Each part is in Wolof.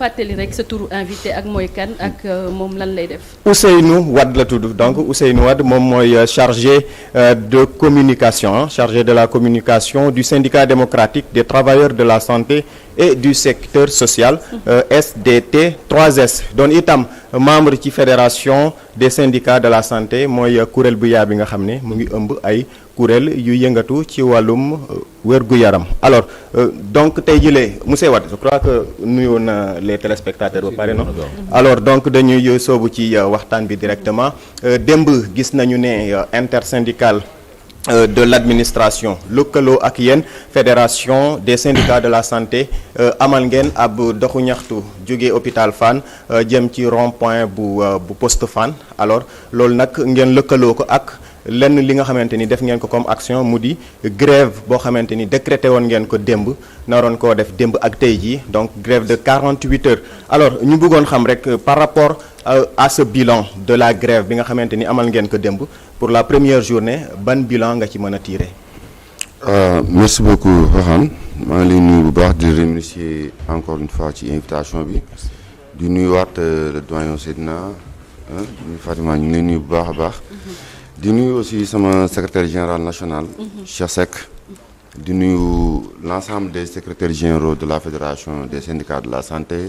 fàttali rek sa turu invité ak mooy kan ak moom lan lay def. Ousseynou Wade la tudd donc Ousseynou Wade moom mooy chargé de communication chargé de la communication du syndicat démocratique des travailleurs de la santé et du secteur social SDT 3S doon itam membre ci fédération des syndicats de la santé mooy kuréel bu yaa bi nga xam ne mu ngi ëmb ay kuréel yu yëngatu ci wàllum wér-gu-yaram alors donc tey jëlee monsieur Wade je crois que nuyoon na les téléspectateurs ba pare non alors donc dañuy soobu ci waxtaan bi directement démb gis nañu ne intersyndical de l'administration lëkkaloo ak yéen fédération des syndicats de la santé amal ngeen ab doxu ñaxtu jóge hôpital Fann jëm ci rond-point bu poste Fann alors loolu nag ngeen lëkkaloo ko ak lenn li nga xamante ni def ngeen ko comme action mu di grève boo xamante ni décrété woon ngeen ko démb naroon koo def démb ak tey jii donc grève de 48 heures alors ñu bëggoon xam rek par rapport à ce bilan de la grève bi nga xamante ni amal ngeen ko démb pour la première journée ban bilan nga ci mën a tirer. Merci beaucoup Rohan maa ngi lay nuyu bu baax di remercier encore une fois ci invitation bi di nuyuwaat le doyen Seydina Fatima ñu ngi lay nuyu bu baax a baax. di nuyu aussi sama secrétaire général national Cheikh Seck di nuyu l'ensemble des secrétaires généraux de la fédération des syndicats de la santé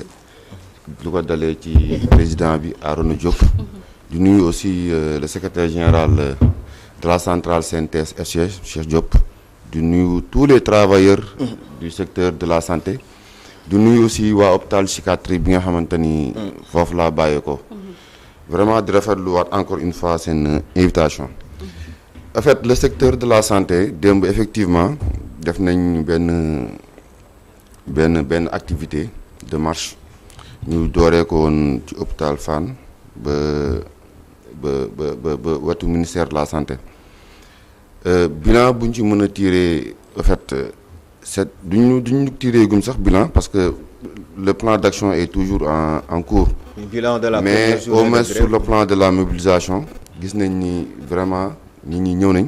lu ko dalee ci président bi Arona Diop di nuyu aussi le secrétaire général de la centrale CNTS FCH Cheikh Diop di nuyu tous les travailleurs du secteur de la santé di nuyu aussi waa hôpital psychiatrie bi nga xamante ni foofu laa bàyyee ko vraiment di rafetlu waat encore une fois seen invitation en fait le secteur de la santé démb effectivement def nañ benn activité de marche ñu dooree ko woon ci hôpital Fann ba wetu ministère de la santé bilan bu ñu ci mën a tirer en fait duñu tirer gum sax bilan parce que le plan d'action est toujours en cours. Bilan de la mais au moins sur le plan de la mobilisation gis nañ ni vraiment nit ñi ñëw nañ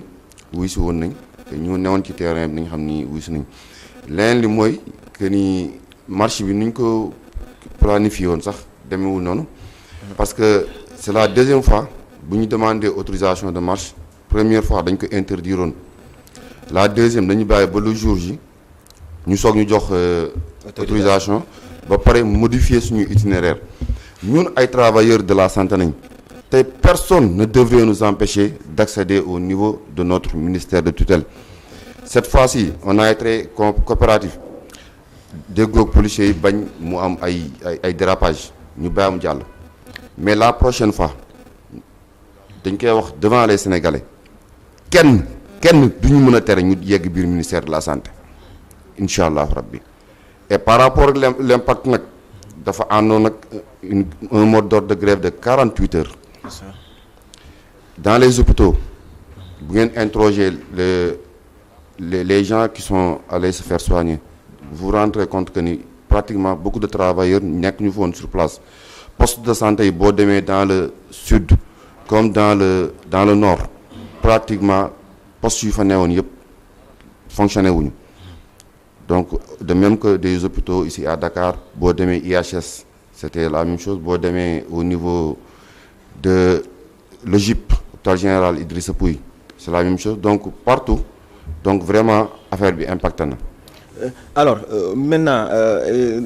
wuy si woon nañ te ñu newoon ci terrain bi nañ xam ni wuy si nañ leneen li mooy que ni marche bi nuñ ko planifié woon sax demeewul noonu parce que c'est la deuxième fois bu ñu demandé autorisation de marche première fois dañ ko interdire woon la deuxième dañu bàyyi ba le jour ji ñu soog ñu jox autorisation ba pare modifier suñu itinéraire ñun ay travailleurs de la santé nañ te personne ne devrait nous empêcher d'accéder au niveau de notre ministère de tutelle cette fois-ci on a été coopératif déggoog policiers yi bañ mu am ay dérapage ñu bàyyam jàll mais la prochaine fois dañ koy wax devant les Sénégalais kenn du ñu mën a tere ñu yegg biir ministère de la santé incha allah rabbi et par rapport ak l'impact nag dafa àndoon nag un mode d'ordre de grève de 48 heures dans les hôpitaux bu ngeen interroger les gens qui sont allés se faire soigner vous vous rendrez compte que ni pratiquement beaucoup de travailleurs nekk ñu foon sur place poste de santé yi boo demee dans le sud comme dans le nord pratiquement postes yu fa newoon yëpp fonctionné wuñu donc de même que des hôpitaux ici à Dakar boo demee IHS c'était la même chose boo demee au niveau de l'EGIP hôpital général Idrissa Pouye c'est la même chose donc partout donc vraiment affaire bi impacté na. Alors maintenant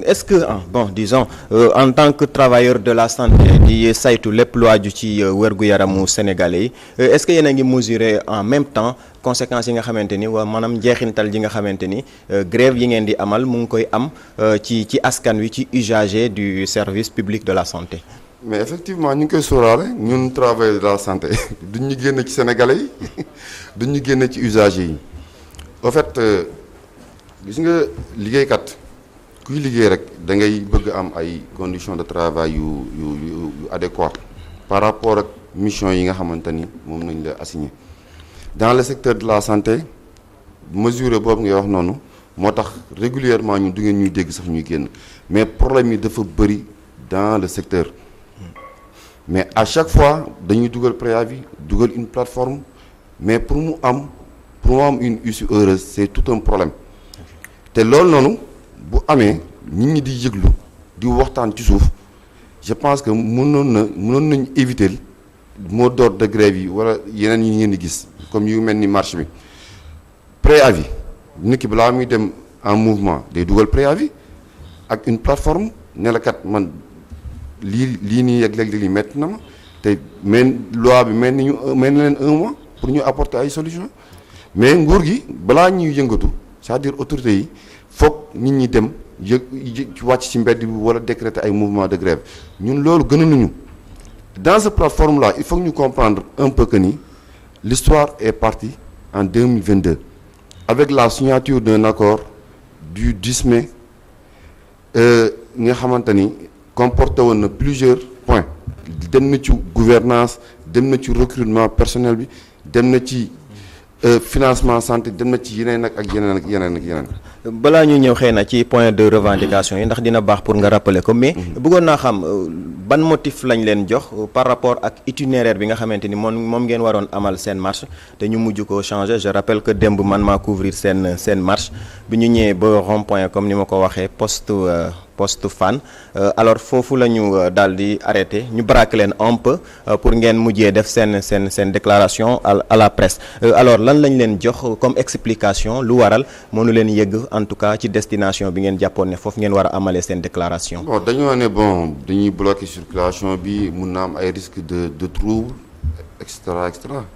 est-ce que bon disons en tant que travailleur de la santé di saytu lépp lu aju ci wér-gu-yaramu sénégalais yi est-ce que yéen a ngi mesurer en même temps conséquences yi nga xamante ni waa maanaam njeexintal ji nga xamante ni grève yi ngeen di amal mu ngi koy am ci askan wi ci usager du service public de la santé. mais effectivement ñu ngi koy sóoraale ñun travailleurs de la santé duñ ñu génn ci sénégalais yi duñ ñu génn ci usagers yi en fait. gis nga liggéeykat kuy liggéey rek da ngay bëgg am ay conditions de travail yu adéquates par rapport ak mission yi nga xamante ni moom nañ la assigné dans le secteur de la santé mesure boobu ngay wax noonu moo tax régulièrement ñu du ngeen ñuy dégg sax ñuy génn mais problème yi dafa bëri dans le secteur mais à chaque fois dañuy dugal préavis dugal une plateforme mais pour mu am une issue heureuse c'est tout un problème te loolu noonu bu amee nit ñi di yëglu di waxtaan ci suuf je pense que mënoon nañ éviter mot d'ordre de grève yi wala yeneen yi ngeen di gis comme yu mel ni marche bi préavis nit ki balaa muy dem en mouvement day dugal préavis ak une plateforme ne la kat man lii nii ak léeg-léeg métti na ma te men loi bi mel ni leen 1 mois pour ñu apporter ay solution mais nguur gi balaa ñuy yëngatu c'est-à-dire autorités yi foog nit ñi dem wàcc ci mbedd bi wala décréter ay mouvement de grève ñun loolu gënaluñu dans cette plateforme là il faut que ñu comprendre un peu que ni l'histoire est partie en 2022 avec la signature d'un accord du 10 mai nga xamante ni comporté woon na plusieurs points dem na ci gouvernance dem na ci recrutement personnel bi dem na ci financement santé dem na ci yeneen ak yeneen. balaa ñu ñëw xëy na ci point de revendication yi ndax dina baax pour nga rappeler ko mais bëggoon naa xam ban motif lañ leen jox par rapport ak itinéraire bi nga xamante ni moom ngeen waroon amal seen marche te ñu mujj ko changer je rappelle que démb man maa couvrir seen marche bi ñu ñëwee ba rond point comme ni ma ko waxee poste Fann alors foofu la ñu daal di arrêté ñu braqué leen un peu pour ngeen mujjee def seen déclaration à la presse alors lan lañ leen jox comme explication lu waral mënu leen yëgg en tout cas ci destination bi ngeen jàppoon ne foofu ngeen war a amalee seen déclaration. bon dañoo ne dañuy bloquer circulation bi mun na am ay risques de trouble et cetera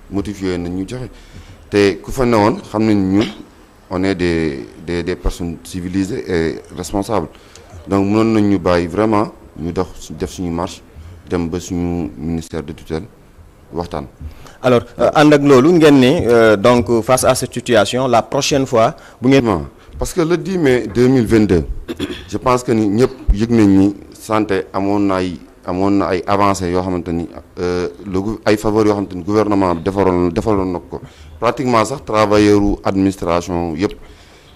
motif yooyu nañ ñu joxe te ku fa newoon xam nañ ñun on est des personnes civilisées et responsables. donc mënoon nañ ñu bàyyi vraiment ñu def suñu marche dem ba suñu ministère de tutelle waxtaan. alors ànd ak loolu ngeen ne donc face à cette situation la prochaine fois bu ngeen. parce que le 10 mai 2022 je pense que ni ñëpp yëg nañ ni santé amoon na ay avancées yoo xamante ni ay faveurs yoo xamante ni gouvernement bi defaroon na ko pratiquement sax travailleur administration yëpp.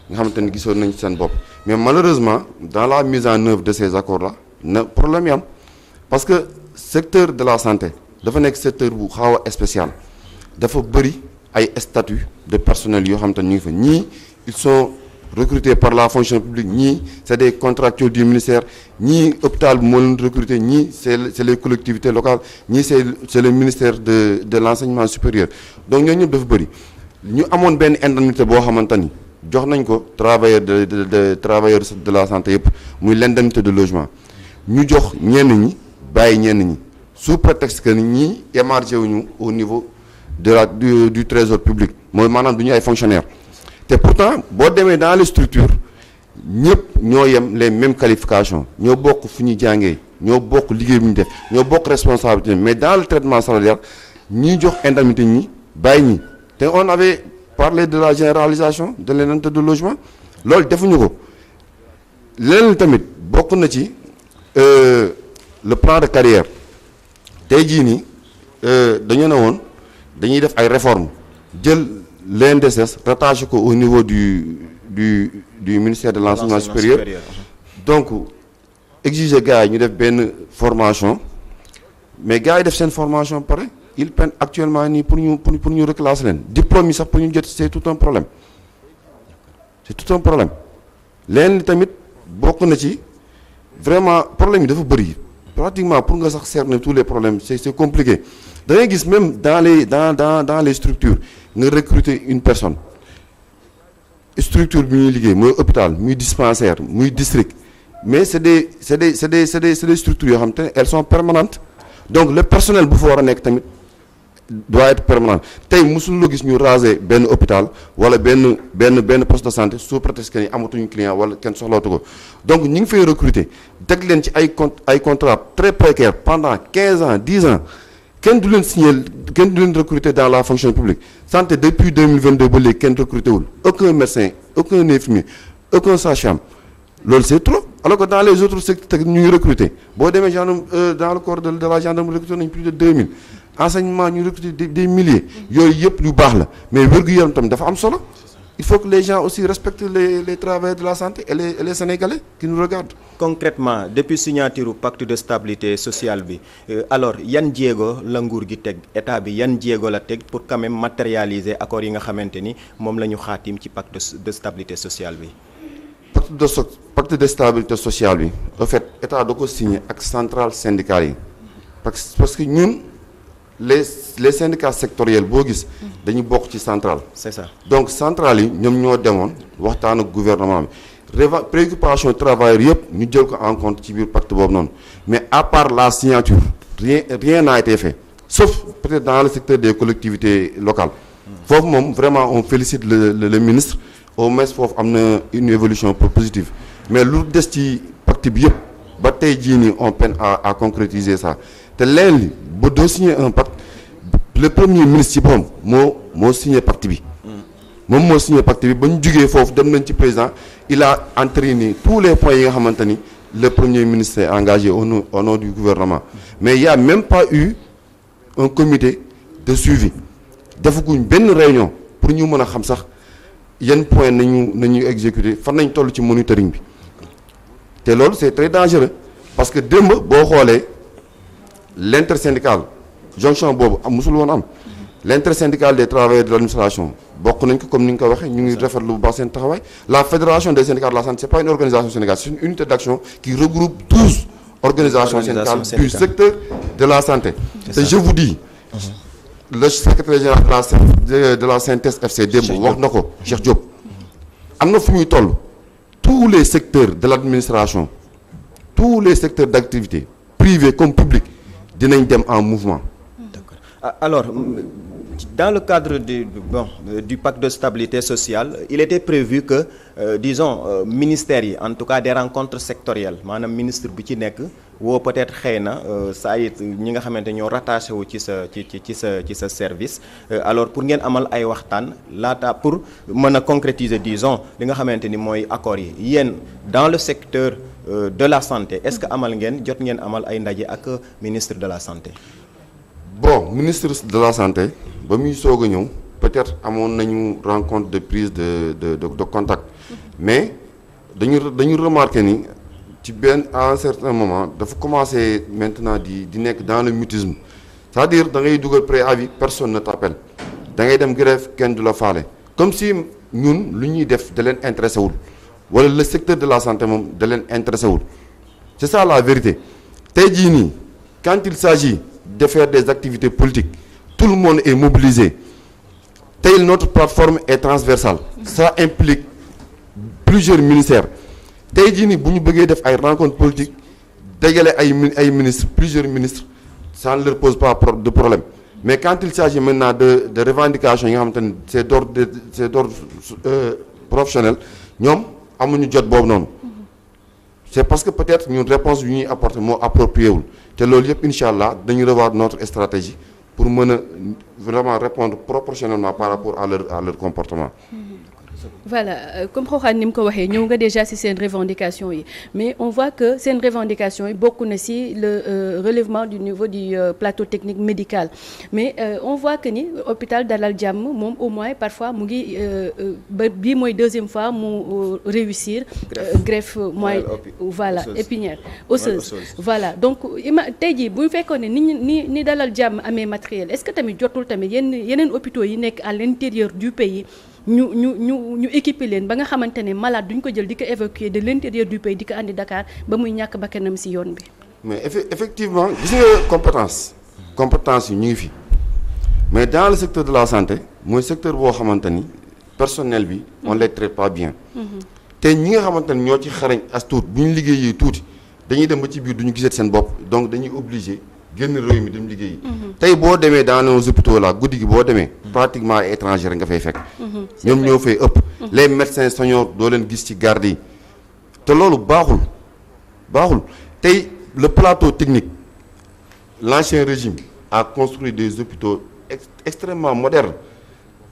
nga xamante ni gisoon nañ ci seen bopp mais malheureusement dans la mise en œuvre de ces accords là na problème yi am parce que secteur de la santé dafa nekk secteur bu xaw a spécial dafa bëri ay statut de personnel yoo xamante ni ñu ngi fa ñii ils sont recrutés par la fonction publique ñii c'est des contractuels du ministère ñii hôpital bi moo leen recruter ñii c'est les collectivités locales ñii c'est le ministère de l'enseignement supérieur donc ñooñu ñëpp dafa bëri ñu amoon benn indemnité boo xamante ni jox nañ ko travailleurs de la santé yëpp muy l'indemnité de logement ñu jox ñenn ñi bàyyi ñenn ñi sous prétexte que ñi émargé wuñu au niveau du trésor public mooy maanaam du ñu ay fonctionnaires te pourtant boo demee dans les structures ñëpp ñoo yem les mêmes qualifications ñoo bokk fu ñuy jàngee ñoo bokk liggéey bu ñu def ñoo bokk responsabilité mais dans le traitement salarial ñi jox indemnité ñi bàyyi ñi te on avait parler de la généralisation de l'indemnité de logement loolu defuñu ko leneen tamit bokk na ci le plan de carrière tey jii nii dañu ne woon dañuy def ay réformes jël l'INDSS rattaché ko au niveau du ministère de l'enseignement supérieur donc exiger gars yi ñu def benn formation mais gars yi def seen formation pare ils peinent actuellement nii pour ñu reclasser leen diplôme yi sax pour ñu jot c'est tout un problème leen tamit bokk na ci vraiment problème yi dafa bëri pratiquement pour nga sax cerner tous les problèmes c'est compliqué da ngay gis même dans les structures nga recruter une personne structure bi ñuy liggéey mooy hôpital muy dispensaire muy district mais c'est des structures yoo xam te ne elles sont permanentes donc le personnel bu fa war a nekk tamit doit être permanent tey mosul la gis ñu raser benn hôpital wala benn poste de santé sous prétexte que ni amatuñu client wala kenn soxlootu ko donc ñu ngi fay recruter teg leen ci ay contrats très précaires pendant 15 ans 10 ans kenn du leen recruter dans la fonction publique santé depuis 2022 ba léegi kenn recruter wul aucun médecin aucun infirmier aucun sage-femme loolu c'est trop alors que dans les autres secteurs ñu ngi recruter boo demee dans le corps de la gendarmerie recruter nañ plus de 2000 enseignement ñu recruter des milliers yooyu yëpp yu baax la mais wér-gu-yaram tam dafa am solo il faut que les gens aussi respectent les travailleurs de la santé et les Sénégalais qui nous regardent. Concrètement depuis signature pacte de stabilité sociale bi alors yan jéego la nguur gi teg état bi yan jéego la teg pour quand même matérialiser accords yi nga xamante ni moom la ñu xaatim ci pacte de stabilité sociale bi. pacte de stabilité sociale bi en fait état da ko signé ak centrale syndicale yi parce que ñun les syndicats sectoriels boo gis dañu bokk ci centrale. c'est ça. donc centrale yi ñoom ñoo demoon waxtaan ak gouvernement bi préoccupation travailleurs yëpp ñu jël ko en compte ci biir pacte boobu noonu mais à part la signature rien n'a été fait sauf peut-être dans le secteur des collectivités locales foofu moom vraiment on félicite le ministre au moins foofu am na une évolution positive mais lu des ci pacte bi yëpp ba tey jii nii on peine à concrétiser ça te leen li ba doo signer un pacte le premier ministre ci boppam moo signé pacte bi moom moo signé pacte bi ba ñu jugee foofu dem nañ ci président il a entériné tous les points yi nga xamante ni le premier ministre est engagé au nom du gouvernement mais il y a même pas eu un comité de suivi defaguñ benn réunion pour ñu mën a xam sax yan point nañu exécuter fan nañ toll ci monitoring bi te loolu c'est très dangereux parce que démb boo xoolee l'intersyndical jonction boobu musul woon am l'intersyndical des travailleurs de l'administration bokk nañ ko comme ni nga ko waxee ñu ngi rafetlu bu baax seen taxawaay la fédération des syndicats de la santé c'est pas une organisation syndicale c'est une unité d'action qui regroupe 12 organisations syndicales du secteur de la santé te je vous dis le secrétaire général de la CNTS FC démb wax na ko Cheikh Diop am na fu ñuy toll tous les secteurs de l'administration tous les secteurs d'activité privés comme publics dinañ dem en mouvement. D'accord. Alors dans le cadre du pacte de stabilité sociale il était prévu que disons ministères yi en tout cas des rencontres sectorielles maanaam ministre bi ci nekk woo peut-être xëy na saa it ñi nga xamante ñoo rattaché wu ci sa service alors pour ngeen amal ay waxtaan laata pour mën a concrétiser disons li nga xamante ni mooy accords yi yéen dans le secteur de la santé est-ce que jot ngeen amal ay ndaje ak ministre de la santé. Bon ministre de la santé ba muy soog a ñëw peut-être amoon nañu rencontre de prise de contact mais dañu remarquer ni ci à un certain moment dafa commencer maintenant di nekk dans le mutisme c'est-à-dire da ngay dugal préavis personne ne t'appelle da ngay dem grève kenn du la faale comme si ñun lu ñuy def da leen intéressé wul wala le secteur de la santé moom da leen intéressé wul c'est ça la vérité tey jii nii quand il s'agit de faire des activités politiques tout le monde est mobilisé tey notre plateforme est transversale ça implique plusieurs ministères tey jii nii bu ñu bëggee def ay rencontres politiques dégale ay ministres plusieurs ministres ça ne leur pose pas de problème mais quand il s'agit maintenant de revendications yi nga xamante ni c'est d'ordre professionnel ñoom amuñu jot boobu noonu c'est parce que peut-être ñun réponse yu ñuy apporter moo approprié wul te loolu yëpp incha allah dañu revoir notre stratégie pour mën a vraiment répondre proportionnellement par rapport à leur comportement. Voilà comme Xooxaan ni mu ko waxee ñëw nga déjà ci seen revendication yi mais on voit que seen revendication yi bokk na ci le relèvement du niveau du plateau technique médical mais on voit que ni hôpital Dalal Jàmm moom au moins parfois mu ngi ba bii mooy deuxième fois mu réussir greffe mooy voilà épinière osseuse voilà donc tey jii bu ñu fekkoon ne ni Dalal Jàmm amee matériel est-ce que tamit jotul tamit yeneen hôpitaux yi nekk à l'intérieur du pays ñu équiper leen ba nga xamante ne malade duñ ko jël di ko évacuer de l'intérieur du pays di ko andi Dakar ba muy ñàkk bakkanam ci yoon bi. mais effectivement gis nga compétence yi ñu ngi fi mais dans le secteur de la santé mooy secteur boo xamante ni personnel bi on les traite pas bien. te ñi nga xamante ni ñoo ci xarañ as tuut bu ñu liggéeyee tuuti dañuy dem ba ci biir du ñu gisat seen bopp donc dañuy obligé génn réew mi dem liggéeyi. tey boo demee dans nos hôpitaux là guddi gi boo demee. pratiquement ay étranger nga fay fekk. ñoom ñoo fay ëpp. les médecins seniors doo leen gis ci garde yi te loolu baaxul tey le plateau technique l'ancien régime a construit des hôpitaux extrêmement modernes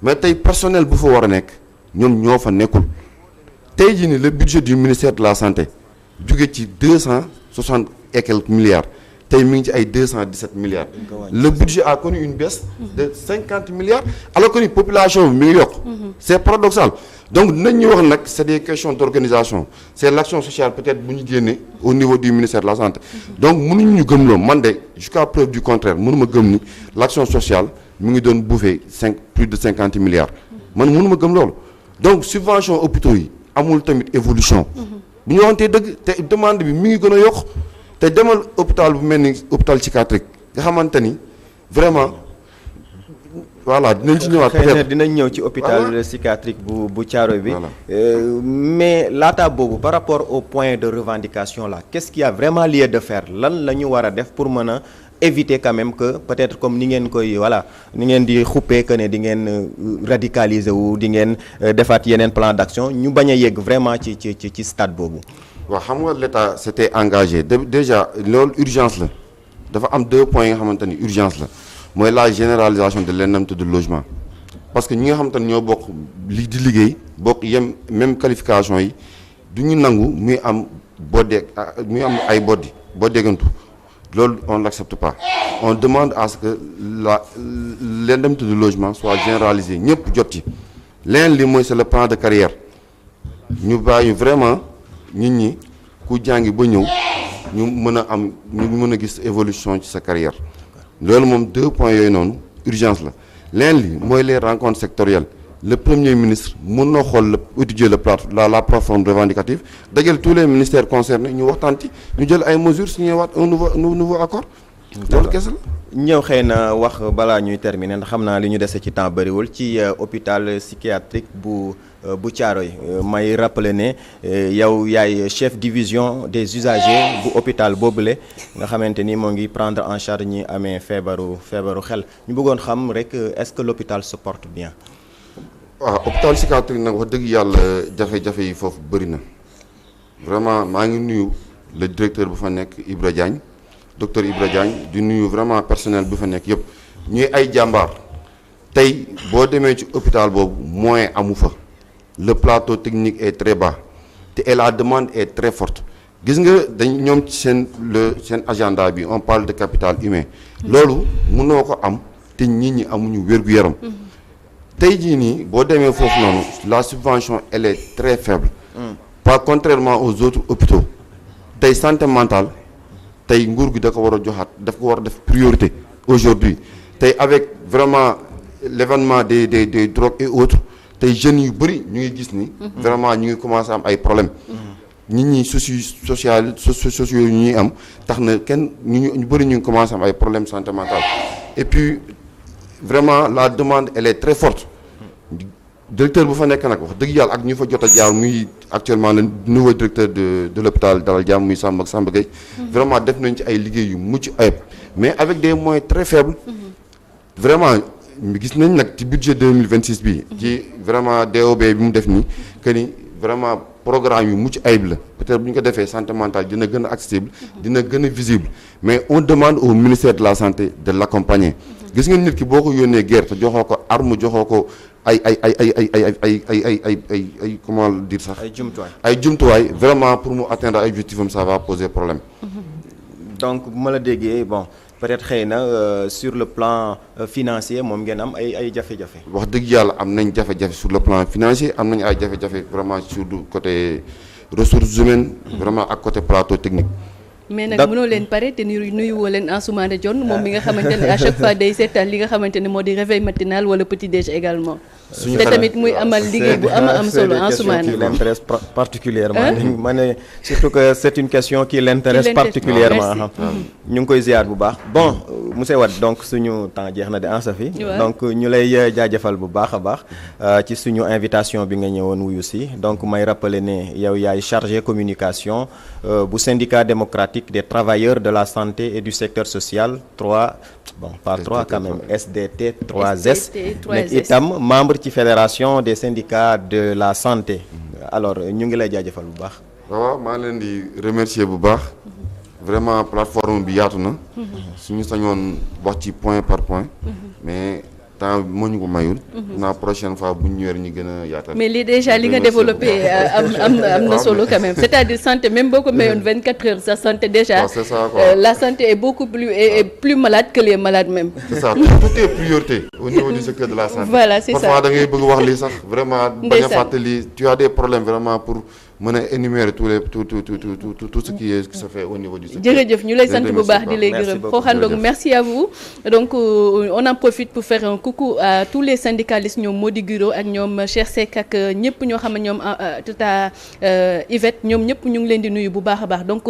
mais tey personnel bu fa war a nekk ñoom ñoo fa nekkul tey jii ni le budget du ministère de la santé jóge ci 260 et quelques milliards. tey mi ngi ci ay 217 milliards. Le budget a connu une baisse de 50 milliards alors que ni population bi mi ngi yokk. C'est paradoxal donc dinañ ñu wax nag c'est des questions d'organisation c'est l'action sociale peut-être bu ñu génnee au niveau du ministère de la santé. donc mënuñu ñu gëmloo man de jusqu'à preuve du contraire mënuma gëm ni l'action sociale mi ngi doon bouffer plus de 50 milliards. man mënuma gëm loolu donc subvention hôpitaux yi amul tamit évolution. bu ñu waxantee dëgg te demande bi mi ngi gën a yokk te demal hôpital bu mel ni hôpital psychiatrique nga xamante ni vraiment voilà dinañ ci ñëwaat. xëy na dinañ ñëw ci hôpital psychiatrique bu Thiaroye bi. mais laata boobu par rapport au point de revendication là qu'est-ce qu'il y a vraiment lieu de faire lan la ñu war a def pour mën a éviter quand même que peut-être comme ni ngeen koy voilà ni ngeen di xuppee que ne di ngeen radicaliser wu di ngeen defaat yeneen plan d'action ñu bañ a yegg vraiment ci stade boobu. waaw xam nga l'État s'était engagé déjà loolu urgence la dafa am 2 points yi nga xamante ni urgence la mooy la généralisation de l'indemnité de logement parce que ñi nga xamante ni ñoo bokk di liggéey bokk yem même qualification yi du ñu nangu muy am ay boddeegantu loolu on l'accepte pas on demande à ce que l'indemnité de logement soit généralisée ñëpp jot ci leneen li mooy c'est le plan de carrière ñu bàyyi vraiment nit ñi ku jàngi ba ñëw ñu mën a gis évolution ci sa carrière loolu moom 2 points yooyu noonu urgence la leneen li mooy les rencontres sectorielles le premier ministre mën na xool étudier la plateforme revendicative dajale tous les ministères concernés ñu waxtaan ci ñu jël ay mesures signé waat un nouveau accord. loolu kese la. ñëw xëy na wax balaa ñuy terminer ndax xam naa li ñu dese ci temps bëriwul ci hôpital psychiatrique bu Thiaroye may rappeler ne yow yaay chef division des usagers bu hôpital boobule nga xamante ni moo ngi prendre en charge ñi amee feebaru xel ñu bëggoon xam rek est-ce que l'hôpital se porte bien. waaw hôpital psychiatrique nag wax dëgg yàlla jafe-jafe yi foofu bëri na vraiment maa ngi nuyu le directeur bu fa nekk Ibra Diagne docteur Ibra Diagne di nuyu vraiment personnel bu fa nekk yëpp ñuy ay jàmbaar tey boo demee ci hôpital boobu moyen amu fa le plateau technique est très bas te la demande est très forte gis nga ñoom ci seen agenda bi on parle de capital humain loolu mënoo ko am te nit ñi amuñu wér-gu-yaram tey jii nii boo demee foofu noonu la subvention elle est très faible pas contrairement aux autres hôpitaux tey santé mentale tey nguur gi da ko war a joxaat daf ko war a def priorité aujourd'hui tey avec vraiment l'événement des drogues et autres tey jeunes yu bëri ñu ngi gis ni vraiment ñu ngi commencé am ay problèmes nit ñi sociaux yu ñuy am tax na ñu bëri ñu ngi commencé am ay problèmes santé mentale et puis vraiment la demande elle est très forte directeur bu fa nekk nag wax dëgg yàlla ak ñu fa jot a jaar muy actuellement le nouveau directeur de l'hôpital Dalal Jàmm muy Samba Gueye vraiment def nañ ci ay liggéey yu mucc ayib mais avec des moyens très faibles vraiment gis nañ nag ci budget 2026 bi ci vraiment DOB bi mu def nii que ni vraiment programme yu mucc ayib la peut-être bu ñu ko defee santé mentale dina gën a accessible dina gën a visible mais on demande au ministère de la santé de l'accompagner gis nga nit ki boo ko yónnee guerre te joxoo ko arme joxoo ko ay comment dire sax. ay jumtuwaay vraiment pour mu atteindre ay objectifs am ça va poser problème. donc bu ma la déggee bon peut-être xëy na sur le plan financier moom ngeen am ay jafe-jafe. wax dëgg yàlla am nañ jafe-jafe sur le plan financier am nañ ay jafe-jafe vraiment sur le côté ressources humaines. vraiment ak côté plateau technique. mais nag mënoo leen pare te nuyuwoo leen Ansoumana Dione moom mi nga xamante ne à chaque fois day seetaan li nga xamante ne moo di réveil matinal wala petit déj également. te tamit muy amal liggéey bu am solo Ansoumana. qui l'intéresse particulièrement ma ne surtout que c'est une question qui l'intéresse particulièrement ñu ngi koy ziar bu baax bon monsieur Wade donc suñu temps jeex na de Ansafi donc ñu lay jaajëfal bu baax a baax ci suñu invitation bi nga ñëwoon wuyu si donc may rappeler ne yow yaay chargé communication bu syndicat démocratique des travailleurs de la santé et du secteur social 3 quand même SDT 3S nekk itam membre ci fédération des syndicats de la santé alors ñu ngi lay jaajëfal bu baax. waaw maa leen di remercier bu baax vraiment plateforme bi yaatu na suñu sañoon wax ci point par point mais temps moo ñu ko mayul. na prochaine fois bu ñu ñëwee ñu gën a yaatal. mais lii déjà li nga développé am na solo quand même c'est-à-dire santé même boo ko mayoon 24 heures sa santé déjà. c'est ça quoi. La santé est beaucoup plus malade que les malades même. c'est ça tout est priorité au niveau du secteur de la santé. Voilà c'est ça parfois da ngay bëgg wax lii sax vraiment. bañ a fàttali tu as des problèmes vraiment pour mën a énumérer tout ce qui se fait au niveau du secteur. jërëjëf ñu lay sant bu baax di lay gërëm Xooxaan donc merci à vous donc on en profite pour faire un coucou à tous les syndicalistes ñoom Mody Guiro ak ñoom Cheikh Seck ak ñëpp ñoo xam ne ñoom Tata Yvette ñoom ñëpp ñu ngi leen di nuyu bu baax a baax donc